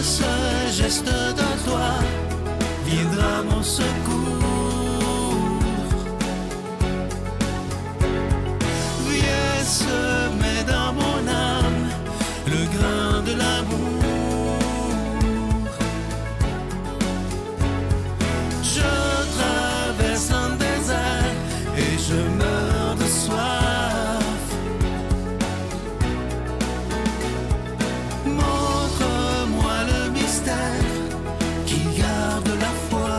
ce geste de toi viendra mon secours. Viens semer dans mon âme le grain de l'amour. Je traverse un désert et je meurs de soif. Montre-moi le mystère qui garde la foi.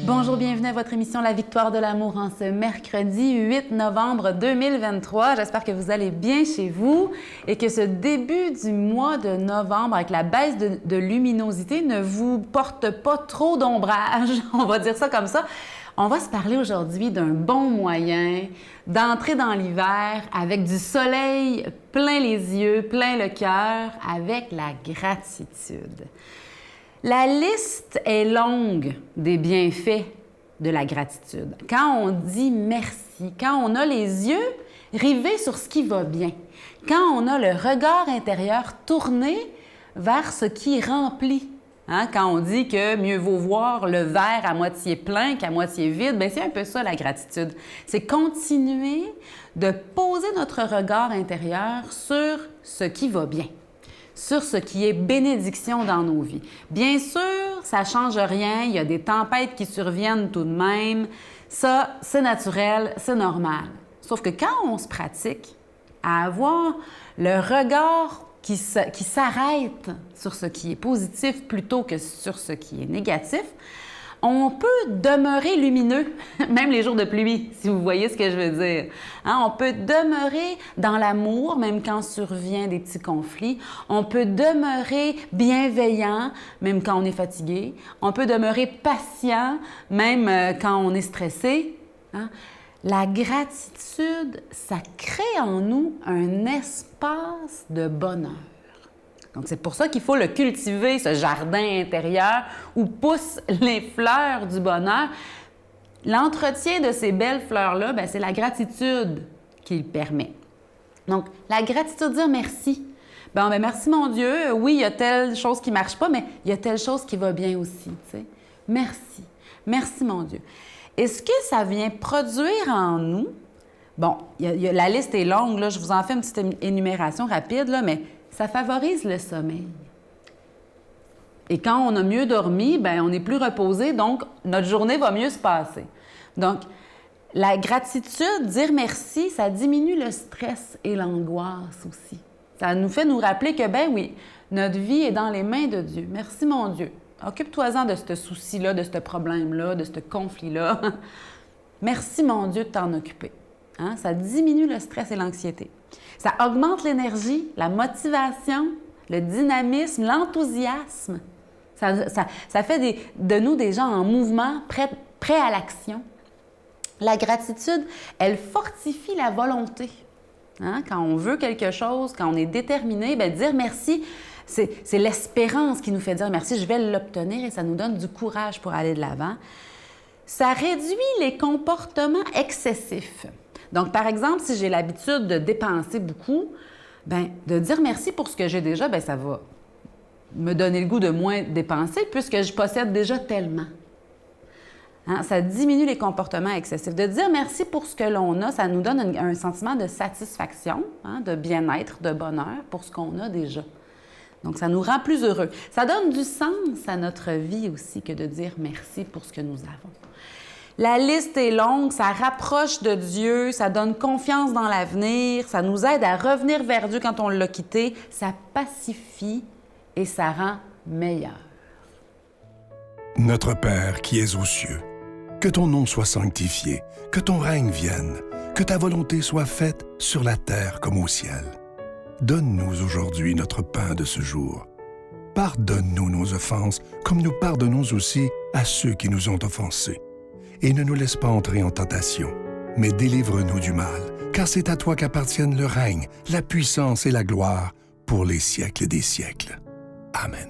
Bonjour, bienvenue à votre émission La Victoire de l'amour en ce mercredi 8 novembre 2023. J'espère que vous allez bien chez vous et que ce début du mois de novembre avec la baisse de luminosité ne vous porte pas trop d'ombrage, on va dire ça comme ça. On va se parler aujourd'hui d'un bon moyen d'entrer dans l'hiver avec du soleil plein les yeux, plein le cœur, avec la gratitude. La liste est longue des bienfaits de la gratitude. Quand on dit merci, quand on a les yeux rivés sur ce qui va bien, quand on a le regard intérieur tourné vers ce qui remplit. Quand on dit que mieux vaut voir le verre à moitié plein qu'à moitié vide, bien, c'est un peu ça la gratitude. C'est continuer de poser notre regard intérieur sur ce qui va bien, sur ce qui est bénédiction dans nos vies. Bien sûr, ça ne change rien, il y a des tempêtes qui surviennent tout de même. Ça, c'est naturel, c'est normal. Sauf que quand on se pratique à avoir le regard qui s'arrête sur ce qui est positif plutôt que sur ce qui est négatif, on peut demeurer lumineux, même les jours de pluie, si vous voyez ce que je veux dire. On peut demeurer dans l'amour, même quand survient des petits conflits. On peut demeurer bienveillant, même quand on est fatigué. On peut demeurer patient, même quand on est stressé. La gratitude, ça crée en nous un espace de bonheur. Donc, c'est pour ça qu'il faut le cultiver, ce jardin intérieur où poussent les fleurs du bonheur. L'entretien de ces belles fleurs-là, bien, c'est la gratitude qui le permet. Donc, la gratitude, dire merci. Bien, merci mon Dieu, oui, il y a telle chose qui ne marche pas, mais il y a telle chose qui va bien aussi. Tu sais. Merci. Merci mon Dieu. Et ce que ça vient produire en nous, bon, la liste est longue, là, je vous en fais une petite énumération rapide, là, mais ça favorise le sommeil. Et quand on a mieux dormi, bien, on est plus reposé, donc notre journée va mieux se passer. Donc, la gratitude, dire merci, ça diminue le stress et l'angoisse aussi. Ça nous fait nous rappeler que, ben oui, notre vie est dans les mains de Dieu. Merci mon Dieu. Occupe-toi-en de ce souci-là, de ce problème-là, de ce conflit-là. Merci, mon Dieu, de t'en occuper. Ça diminue le stress et l'anxiété. Ça augmente l'énergie, la motivation, le dynamisme, l'enthousiasme. Ça fait de nous des gens en mouvement, prêts à l'action. La gratitude, elle fortifie la volonté. Quand on veut quelque chose, quand on est déterminé, bien, dire merci, c'est l'espérance qui nous fait dire merci, je vais l'obtenir et ça nous donne du courage pour aller de l'avant. Ça réduit les comportements excessifs. Donc, par exemple, si j'ai l'habitude de dépenser beaucoup, bien, de dire merci pour ce que j'ai déjà, bien, ça va me donner le goût de moins dépenser puisque je possède déjà tellement. Ça diminue les comportements excessifs. De dire merci pour ce que l'on a, ça nous donne un sentiment de satisfaction, de bien-être, de bonheur pour ce qu'on a déjà. Donc, ça nous rend plus heureux. Ça donne du sens à notre vie aussi que de dire merci pour ce que nous avons. La liste est longue, ça rapproche de Dieu, ça donne confiance dans l'avenir, ça nous aide à revenir vers Dieu quand on l'a quitté, ça pacifie et ça rend meilleur. Notre Père qui es aux cieux, que ton nom soit sanctifié, que ton règne vienne, que ta volonté soit faite sur la terre comme au ciel. Donne-nous aujourd'hui notre pain de ce jour. Pardonne-nous nos offenses, comme nous pardonnons aussi à ceux qui nous ont offensés. Et ne nous laisse pas entrer en tentation, mais délivre-nous du mal, car c'est à toi qu'appartiennent le règne, la puissance et la gloire pour les siècles des siècles. Amen.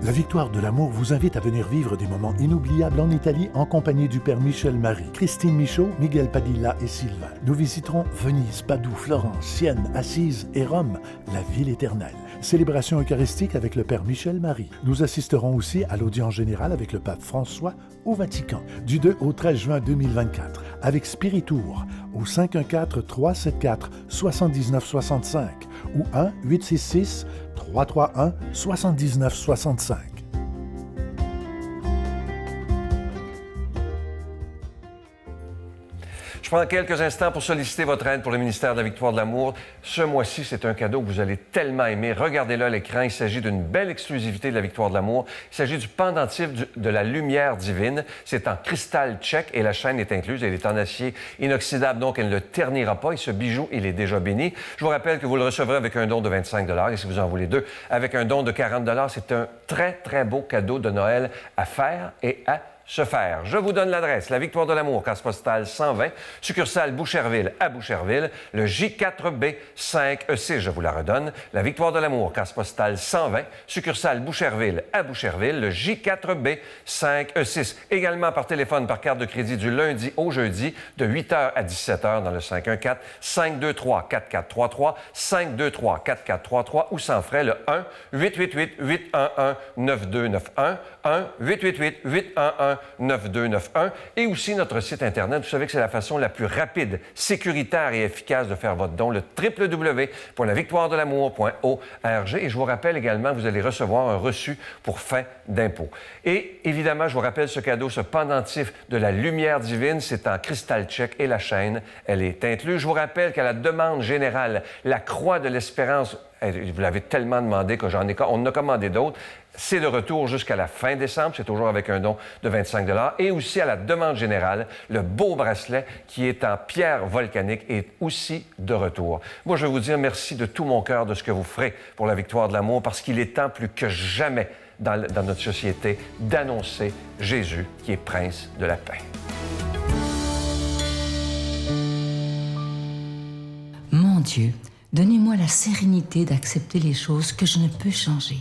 La Victoire de l'amour vous invite à venir vivre des moments inoubliables en Italie en compagnie du Père Michel Marie, Christine Michaud, Miguel Padilla et Sylvain. Nous visiterons Venise, Padoue, Florence, Sienne, Assise et Rome, la ville éternelle. Célébration eucharistique avec le Père Michel Marie. Nous assisterons aussi à l'audience générale avec le pape François au Vatican, du 2 au 13 juin 2024, avec Spiritour au 514-374-7965 ou 1-866-331-7965. Je prends quelques instants pour solliciter votre aide pour le ministère de la Victoire de l'Amour. Ce mois-ci, c'est un cadeau que vous allez tellement aimer. Regardez-le à l'écran. Il s'agit d'une belle exclusivité de la Victoire de l'Amour. Il s'agit du pendentif de la lumière divine. C'est en cristal tchèque et la chaîne est incluse. Elle est en acier inoxydable, donc elle ne le ternira pas. Et ce bijou, il est déjà béni. Je vous rappelle que vous le recevrez avec un don de 25 $ et si vous en voulez deux, avec un don de 40 $. C'est un très, très beau cadeau de Noël à faire et à se faire. Je vous donne l'adresse. La Victoire de l'Amour, case postale 120, succursale Boucherville à Boucherville, le J4B 5E6. Je vous la redonne. La Victoire de l'Amour, case postale 120, succursale Boucherville à Boucherville, le J4B 5E6. Également par téléphone, par carte de crédit du lundi au jeudi, de 8h à 17h dans le 514-523-4433, 523-4433 ou sans frais le 1-888-811-9291, 1-888-811-9291 et aussi notre site Internet. Vous savez que c'est la façon la plus rapide, sécuritaire et efficace de faire votre don, le www.lavictoiredelamour.org. Et je vous rappelle également que vous allez recevoir un reçu pour fin d'impôt. Et évidemment, je vous rappelle ce cadeau, ce pendentif de la lumière divine, c'est en cristal tchèque et la chaîne, elle est incluse. Je vous rappelle qu'à la demande générale, la croix de l'espérance, vous l'avez tellement demandé qu'on en a commandé d'autres. C'est de retour jusqu'à la fin décembre. C'est toujours avec un don de 25 $. Et aussi à la demande générale, le beau bracelet qui est en pierre volcanique est aussi de retour. Moi, je veux vous dire merci de tout mon cœur de ce que vous ferez pour la Victoire de l'Amour parce qu'il est temps plus que jamais dans notre société d'annoncer Jésus qui est Prince de la paix. Mon Dieu, donnez-moi la sérénité d'accepter les choses que je ne peux changer,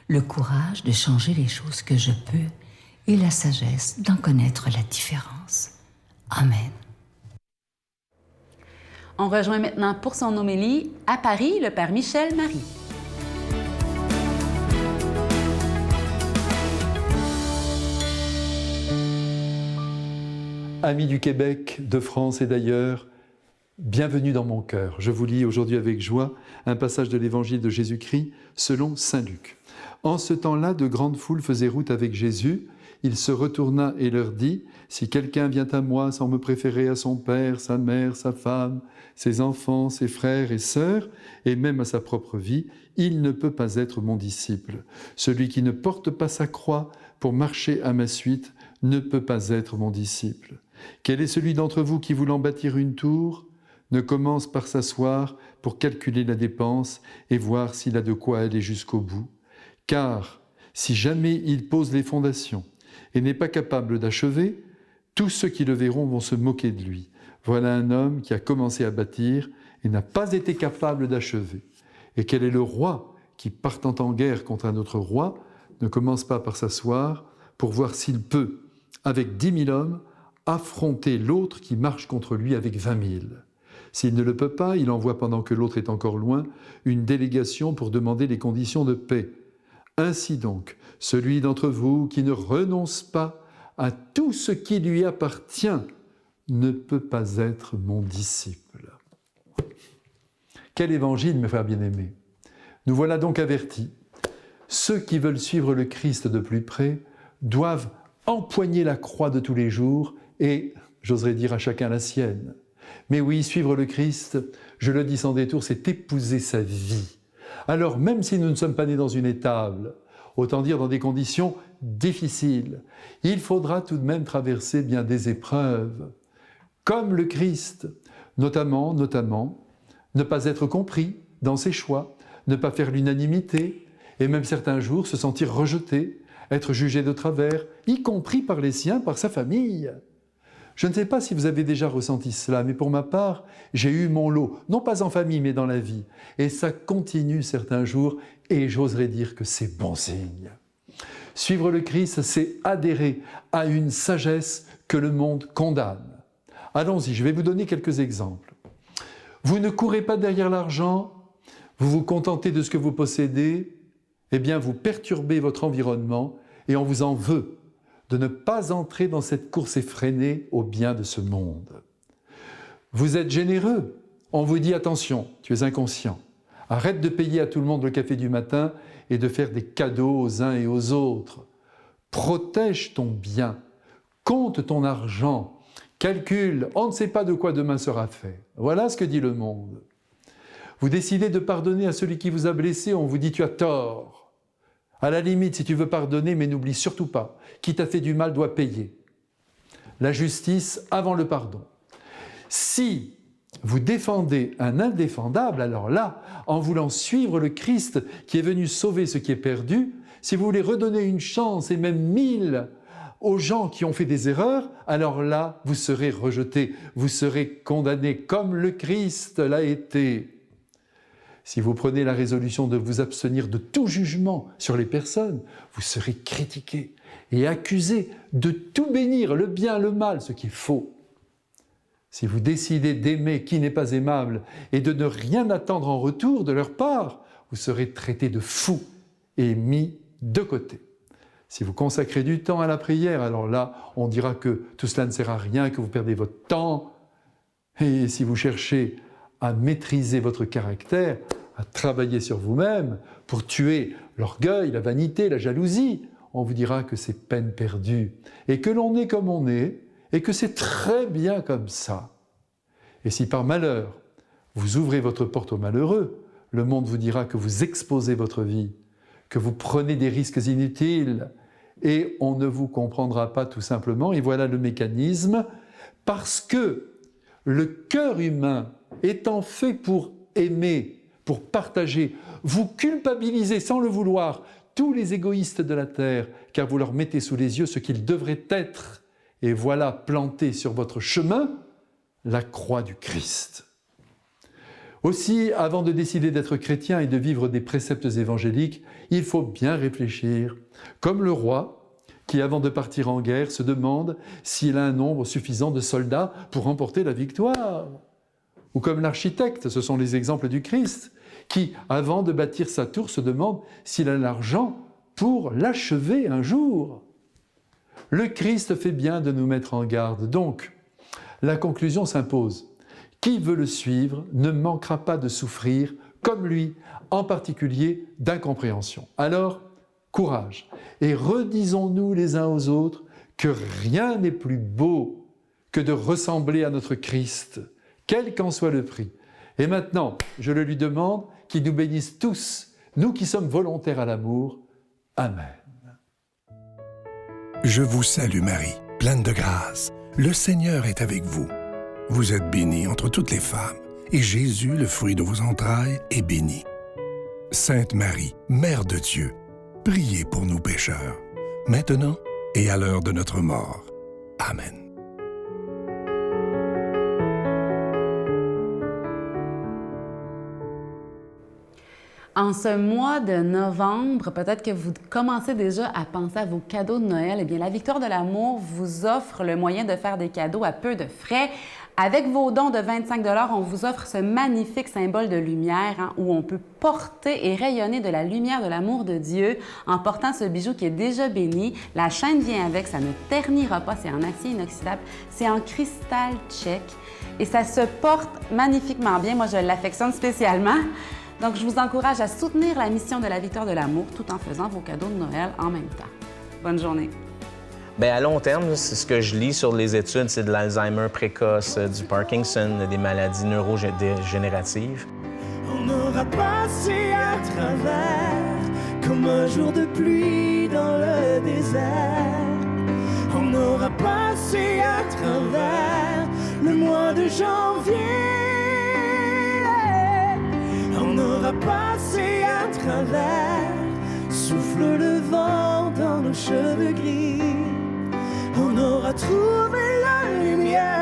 le courage de changer les choses que je peux et la sagesse d'en connaître la différence. Amen. On rejoint maintenant pour son homélie à Paris le Père Michel Marie. Amis du Québec, de France et d'ailleurs, bienvenue dans mon cœur. Je vous lis aujourd'hui avec joie un passage de l'Évangile de Jésus-Christ selon saint Luc. En ce temps-là, de grandes foules faisaient route avec Jésus. Il se retourna et leur dit « Si quelqu'un vient à moi sans me préférer à son père, sa mère, sa femme, ses enfants, ses frères et sœurs, et même à sa propre vie, il ne peut pas être mon disciple. Celui qui ne porte pas sa croix pour marcher à ma suite ne peut pas être mon disciple. Quel est celui d'entre vous qui, voulant bâtir une tour, ne commence par s'asseoir pour calculer la dépense et voir s'il a de quoi aller jusqu'au bout ? Car si jamais il pose les fondations et n'est pas capable d'achever, tous ceux qui le verront vont se moquer de lui. Voilà un homme qui a commencé à bâtir et n'a pas été capable d'achever. Et quel est le roi qui, partant en guerre contre un autre roi, ne commence pas par s'asseoir pour voir s'il peut, avec 10 000 hommes, affronter l'autre qui marche contre lui avec 20 000. S'il ne le peut pas, il envoie pendant que l'autre est encore loin une délégation pour demander les conditions de paix. Ainsi donc, celui d'entre vous qui ne renonce pas à tout ce qui lui appartient ne peut pas être mon disciple. Quel évangile, mes frères bien-aimés! Nous voilà donc avertis. Ceux qui veulent suivre le Christ de plus près doivent empoigner la croix de tous les jours et, j'oserais dire, à chacun la sienne. Mais oui, suivre le Christ, je le dis sans détour, c'est épouser sa vie. Alors, même si nous ne sommes pas nés dans une étable, autant dire dans des conditions difficiles, il faudra tout de même traverser bien des épreuves, comme le Christ, notamment, ne pas être compris dans ses choix, ne pas faire l'unanimité, et même certains jours se sentir rejeté, être jugé de travers, y compris par les siens, par sa famille. Je ne sais pas si vous avez déjà ressenti cela, mais pour ma part, j'ai eu mon lot, non pas en famille, mais dans la vie. Et ça continue certains jours, et j'oserais dire que c'est bon signe. Suivre le Christ, c'est adhérer à une sagesse que le monde condamne. Allons-y, je vais vous donner quelques exemples. Vous ne courez pas derrière l'argent, vous vous contentez de ce que vous possédez, eh bien vous perturbez votre environnement et on vous en veut de ne pas entrer dans cette course effrénée au bien de ce monde. Vous êtes généreux, on vous dit attention, tu es inconscient. Arrête de payer à tout le monde le café du matin et de faire des cadeaux aux uns et aux autres. Protège ton bien, compte ton argent, calcule, on ne sait pas de quoi demain sera fait. Voilà ce que dit le monde. Vous décidez de pardonner à celui qui vous a blessé, on vous dit tu as tort. À la limite, si tu veux pardonner, mais n'oublie surtout pas, qui t'a fait du mal doit payer. La justice avant le pardon. Si vous défendez un indéfendable, alors là, en voulant suivre le Christ qui est venu sauver ce qui est perdu, si vous voulez redonner une chance et même 1000 aux gens qui ont fait des erreurs, alors là, vous serez rejeté, vous serez condamné comme le Christ l'a été. Si vous prenez la résolution de vous abstenir de tout jugement sur les personnes, vous serez critiqué et accusé de tout bénir, le bien, le mal, ce qui est faux. Si vous décidez d'aimer qui n'est pas aimable et de ne rien attendre en retour de leur part, vous serez traité de fou et mis de côté. Si vous consacrez du temps à la prière, alors là, on dira que tout cela ne sert à rien, que vous perdez votre temps. Et si vous cherchez à maîtriser votre caractère, à travailler sur vous-même pour tuer l'orgueil, la vanité, la jalousie, on vous dira que c'est peine perdue et que l'on est comme on est et que c'est très bien comme ça. Et si par malheur, vous ouvrez votre porte aux malheureux, le monde vous dira que vous exposez votre vie, que vous prenez des risques inutiles et on ne vous comprendra pas tout simplement. Et voilà le mécanisme, parce que le cœur humain étant fait pour aimer, pour partager, vous culpabilisez sans le vouloir tous les égoïstes de la terre, car vous leur mettez sous les yeux ce qu'ils devraient être. Et voilà planté sur votre chemin la croix du Christ. Aussi, avant de décider d'être chrétien et de vivre des préceptes évangéliques, il faut bien réfléchir, comme le roi qui, avant de partir en guerre, se demande s'il a un nombre suffisant de soldats pour remporter la victoire. Ou comme l'architecte, ce sont les exemples du Christ, qui, avant de bâtir sa tour, se demande s'il a l'argent pour l'achever un jour. Le Christ fait bien de nous mettre en garde. Donc, la conclusion s'impose. Qui veut le suivre ne manquera pas de souffrir, comme lui, en particulier d'incompréhension. Alors, courage, et redisons-nous les uns aux autres que rien n'est plus beau que de ressembler à notre Christ, quel qu'en soit le prix. Et maintenant, je le lui demande qu'il nous bénisse tous, nous qui sommes volontaires à l'amour. Amen. Je vous salue Marie, pleine de grâce. Le Seigneur est avec vous. Vous êtes bénie entre toutes les femmes, et Jésus, le fruit de vos entrailles, est béni. Sainte Marie, Mère de Dieu, priez pour nous pécheurs, maintenant et à l'heure de notre mort. Amen. En ce mois de novembre, peut-être que vous commencez déjà à penser à vos cadeaux de Noël. Eh bien, la Victoire de l'amour vous offre le moyen de faire des cadeaux à peu de frais. Avec vos dons de 25 $, on vous offre ce magnifique symbole de lumière où on peut porter et rayonner de la lumière de l'amour de Dieu en portant ce bijou qui est déjà béni. La chaîne vient avec, ça ne ternira pas, c'est en acier inoxydable, c'est en cristal tchèque et ça se porte magnifiquement bien. Moi, je l'affectionne spécialement. Donc, je vous encourage à soutenir la mission de la Victoire de l'amour tout en faisant vos cadeaux de Noël en même temps. Bonne journée. Bien, à long terme, c'est ce que je lis sur les études, c'est de l'Alzheimer précoce, du Parkinson, des maladies neurodégénératives. On aura passé à travers comme un jour de pluie dans le désert. On aura passé à travers le mois de janvier. On aura passé à travers, souffle le vent dans nos cheveux gris. On aura trouvé la lumière.